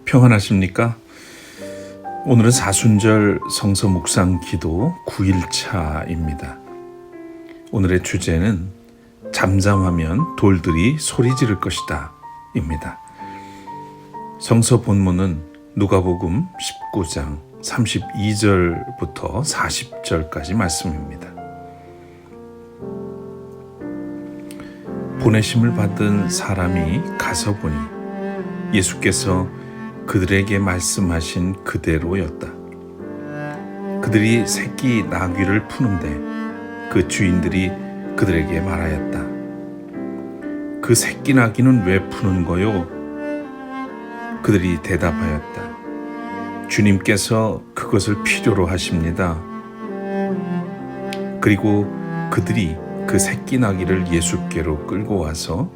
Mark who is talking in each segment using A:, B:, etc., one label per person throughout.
A: 평안하십니까? 오늘은 사순절 성서 묵상 기도 9일차입니다. 오늘의 주제는 잠잠하면 돌들이 소리 지를 것이다 입니다. 성서 본문은 누가복음 19장 32절부터 40절까지 말씀입니다. 보내심을 받은 사람이 가서 보니 예수께서 그들에게 말씀하신 그대로였다. 그들이 새끼 나귀를 푸는데 그 주인들이 그들에게 말하였다. 그 새끼 나귀는 왜 푸는 거요? 그들이 대답하였다. 주님께서 그것을 필요로 하십니다. 그리고 그들이 그 새끼 나귀를 예수께로 끌고 와서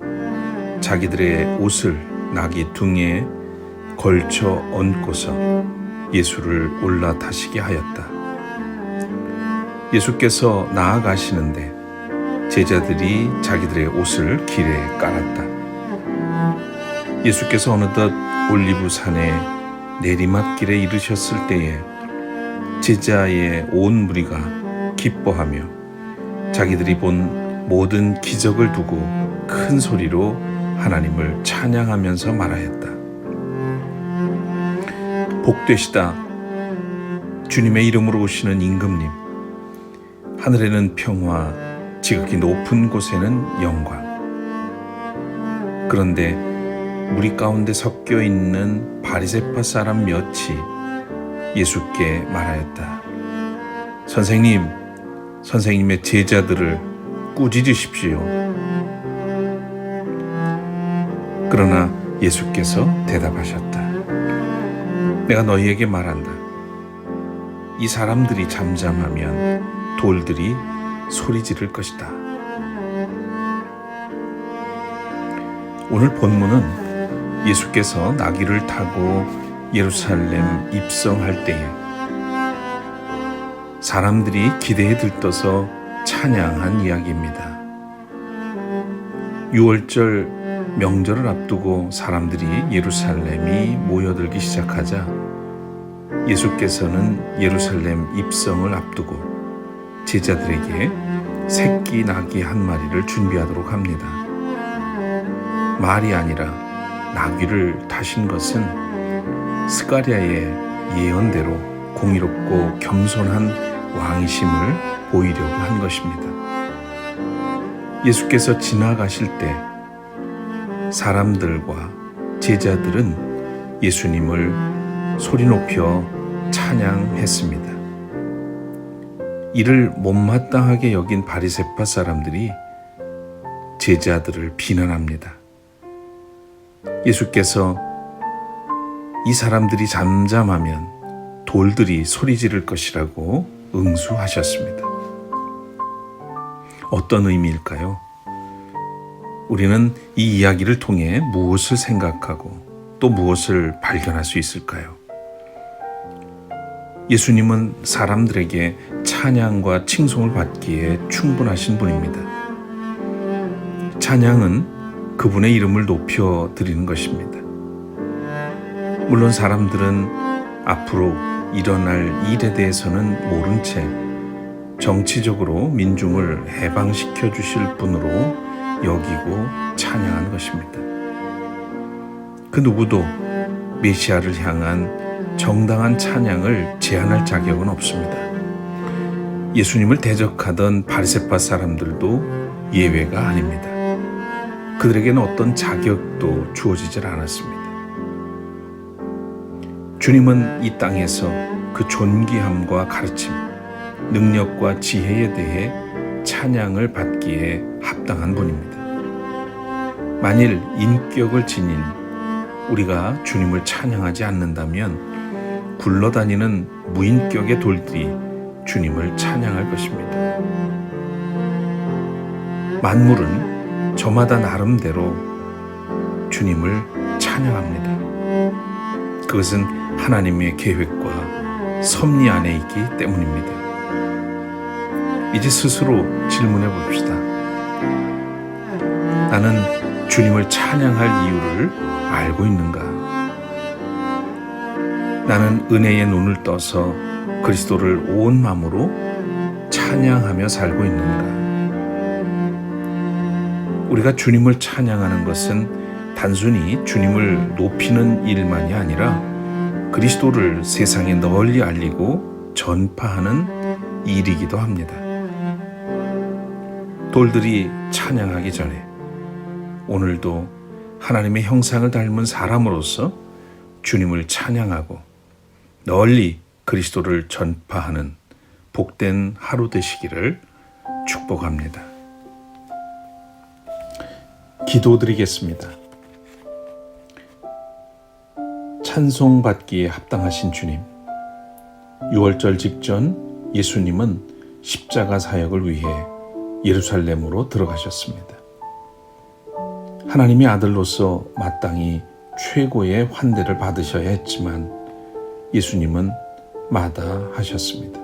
A: 자기들의 옷을 나귀 둥에 걸쳐 얹고서 예수를 올라타시게 하였다. 예수께서 나아가시는데 제자들이 자기들의 옷을 길에 깔았다. 예수께서 어느덧 올리브산의 내리막길에 이르셨을 때에 제자의 온 무리가 기뻐하며 자기들이 본 모든 기적을 두고 큰 소리로 하나님을 찬양하면서 말하였다. 복되시다. 주님의 이름으로 오시는 임금님. 하늘에는 평화, 지극히 높은 곳에는 영광. 그런데 무리 가운데 섞여 있는 바리새파 사람 몇이 예수께 말하였다. 선생님의 제자들을 꾸짖으십시오. 그러나 예수께서 대답하셨다. 내가 너희에게 말한다. 이 사람들이 잠잠하면 돌들이 소리 지를 것이다. 오늘 본문은 예수께서 나귀를 타고 예루살렘 입성할 때에 사람들이 기대에 들떠서 찬양한 이야기입니다. 6월절 명절을 앞두고 사람들이 예루살렘이 모여들기 시작하자 예수께서는 예루살렘 입성을 앞두고 제자들에게 새끼 나귀 한 마리를 준비하도록 합니다. 말이 아니라 나귀를 타신 것은 스가랴의 예언대로 공의롭고 겸손한 왕이심을 보이려고 한 것입니다. 예수께서 지나가실 때 사람들과 제자들은 예수님을 소리 높여 찬양했습니다. 이를 못마땅하게 여긴 바리새파 사람들이 제자들을 비난합니다. 예수께서 이 사람들이 잠잠하면 돌들이 소리 지를 것이라고 응수하셨습니다. 어떤 의미일까요? 우리는 이 이야기를 통해 무엇을 생각하고 또 무엇을 발견할 수 있을까요? 예수님은 사람들에게 찬양과 칭송을 받기에 충분하신 분입니다. 찬양은 그분의 이름을 높여 드리는 것입니다. 물론 사람들은 앞으로 일어날 일에 대해서는 모른 채 정치적으로 민중을 해방시켜 주실 분으로 여기고 찬양한 것입니다. 그 누구도 메시아를 향한 정당한 찬양을 제한할 자격은 없습니다. 예수님을 대적하던 바리새파 사람들도 예외가 아닙니다. 그들에게는 어떤 자격도 주어지질 않았습니다. 주님은 이 땅에서 그 존귀함과 가르침, 능력과 지혜에 대해 찬양을 받기에 합당한 분입니다. 만일 인격을 지닌 우리가 주님을 찬양하지 않는다면 굴러다니는 무인격의 돌들이 주님을 찬양할 것입니다. 만물은 저마다 나름대로 주님을 찬양합니다. 그것은 하나님의 계획과 섭리 안에 있기 때문입니다. 이제 스스로 질문해 봅시다. 나는 주님을 찬양할 이유를 알고 있는가? 나는 은혜의 눈을 떠서 그리스도를 온 마음으로 찬양하며 살고 있는가? 우리가 주님을 찬양하는 것은 단순히 주님을 높이는 일만이 아니라 그리스도를 세상에 널리 알리고 전파하는 일이기도 합니다. 돌들이 찬양하기 전에 오늘도 하나님의 형상을 닮은 사람으로서 주님을 찬양하고 널리 그리스도를 전파하는 복된 하루 되시기를 축복합니다. 기도드리겠습니다. 찬송받기에 합당하신 주님, 6월절 직전 예수님은 십자가 사역을 위해 예루살렘으로 들어가셨습니다. 하나님의 아들로서 마땅히 최고의 환대를 받으셔야 했지만 예수님은 마다하셨습니다.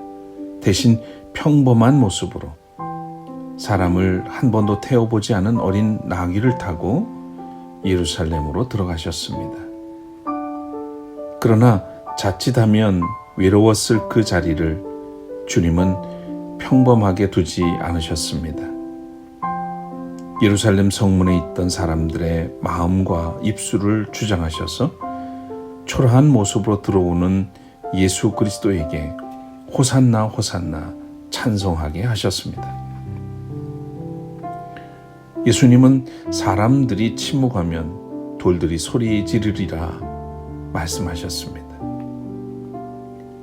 A: 대신 평범한 모습으로 사람을 한 번도 태워보지 않은 어린 나귀를 타고 예루살렘으로 들어가셨습니다. 그러나 자칫하면 외로웠을 그 자리를 주님은 평범하게 두지 않으셨습니다. 예루살렘 성문에 있던 사람들의 마음과 입술을 주장하셔서 초라한 모습으로 들어오는 예수 그리스도에게 호산나 호산나 찬송하게 하셨습니다. 예수님은 사람들이 침묵하면 돌들이 소리 지르리라 말씀하셨습니다.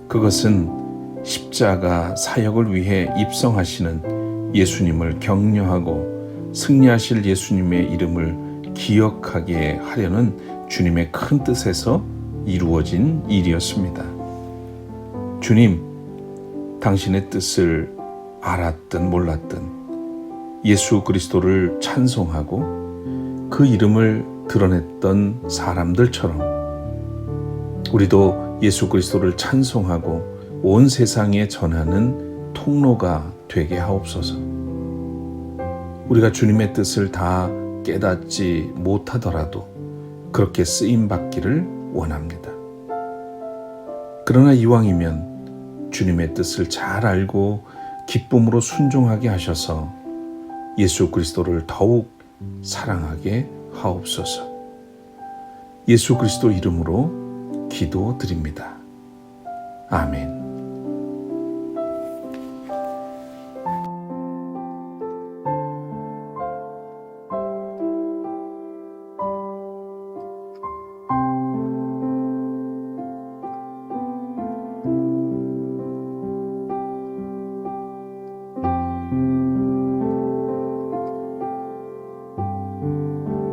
A: 그것은 십자가 사역을 위해 입성하시는 예수님을 격려하고 승리하실 예수님의 이름을 기억하게 하려는 주님의 큰 뜻에서 이루어진 일이었습니다. 주님, 당신의 뜻을 알았든 몰랐든 예수 그리스도를 찬송하고 그 이름을 드러냈던 사람들처럼 우리도 예수 그리스도를 찬송하고 온 세상에 전하는 통로가 되게 하옵소서. 우리가 주님의 뜻을 다 깨닫지 못하더라도 그렇게 쓰임받기를 원합니다. 그러나 이왕이면 주님의 뜻을 잘 알고 기쁨으로 순종하게 하셔서 예수 그리스도를 더욱 사랑하게 하옵소서. 예수 그리스도 이름으로 기도드립니다. 아멘.